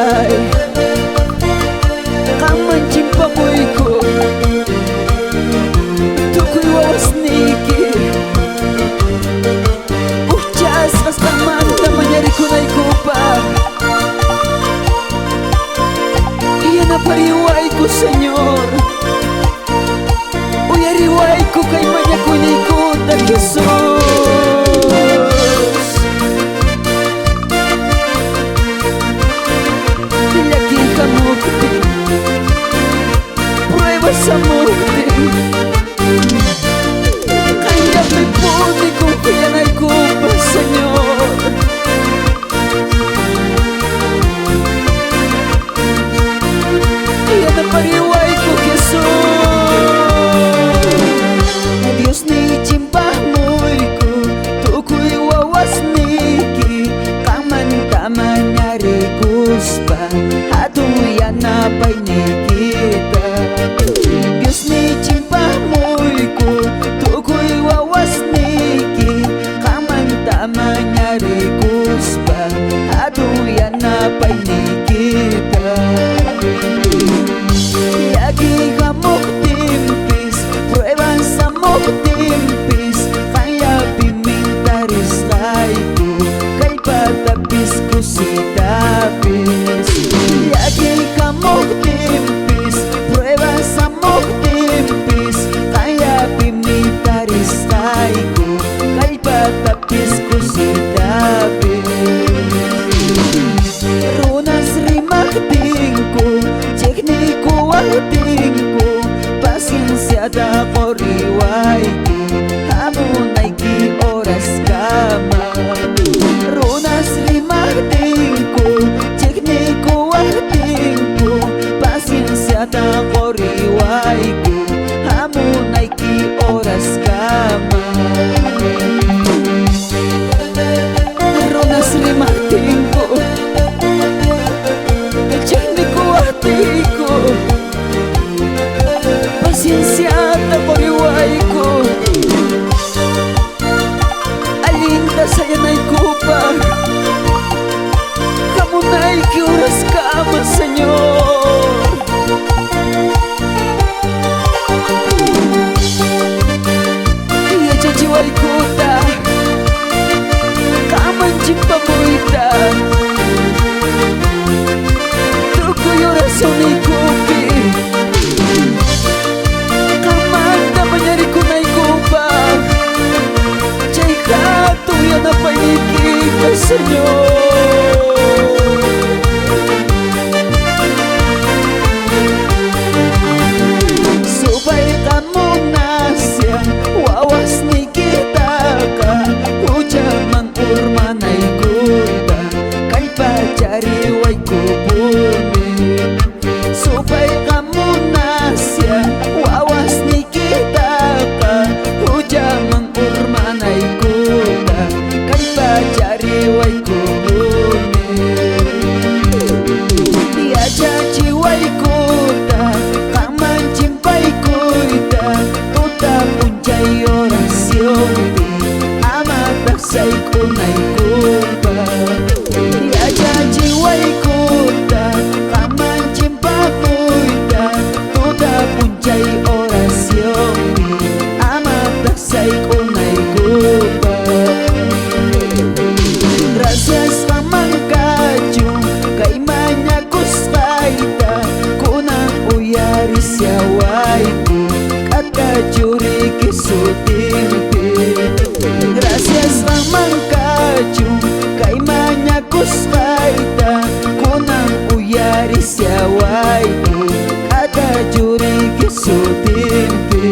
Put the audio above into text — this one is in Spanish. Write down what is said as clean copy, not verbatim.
ay kaman cimpamoyko tukoy wawas niki uchas kastaman tamanyari kunay kupa iya na pariway ko Senyor uyariway ko kay manyakunikot ang Jesus pruebas a muerte kaya may puti kung kailanay ko pa Senyor kaya napariway ko Jesus na Diyos ni cimpah mo'y ko tukoy wawas niki kaman-kaman nyari kuspa hatuyan na pa'y nikita Diyos ni cimpah mo'y ko tukoy wawas niki kaman-tama nyari kuspa hatuyan na pa'y nikita yagi kamok timpis pruebas sa mok timpis kaya pimintaris kay ko kay patapis ko si tapis yagi kamok timpis pruebas sa mok timpis kaya pimintaris kay ko kay patapis ko si tapis runas rimakting ko tekniko wahting ko pasensya da ko riway ko hamon ay ki oras kama runas rimakting ko tekniko wahting ko pasensya da ko riway ko hamon ay ki oras kama runas rimakting ko tekniko wahting ko pasensya da ko riway ko alinta saya na'y kupa kamunay ki oras kama Senyor iya jajiway ko ta kaman cimpamoyta tukoy oras ni kupi kamanda manyari kunay kupa chay hatuyan na pa'y nikita Senyor subay ka muna siya wawas nikita ka ujamang urmanay kuda kay pacariway ko bumi subay ka muna siya wawas nikita ka ujamang urmanay kuda kay pacariway ko bumi dia jajiway kuda kaman cimpay kuda tuta puncay orasyon amat taksay kunay kuda dia jajiway kuda kaman cimpah kuda tuta puncay orasyon amat taksay kunay kuda gracias kaman kajung kay manyakus kaita kunang uyari siyaway ko kakajuri kisutimpi gracias kaman kajung kay manyakus kaita kunang uyari siyaway ko kakajuri kisutimpi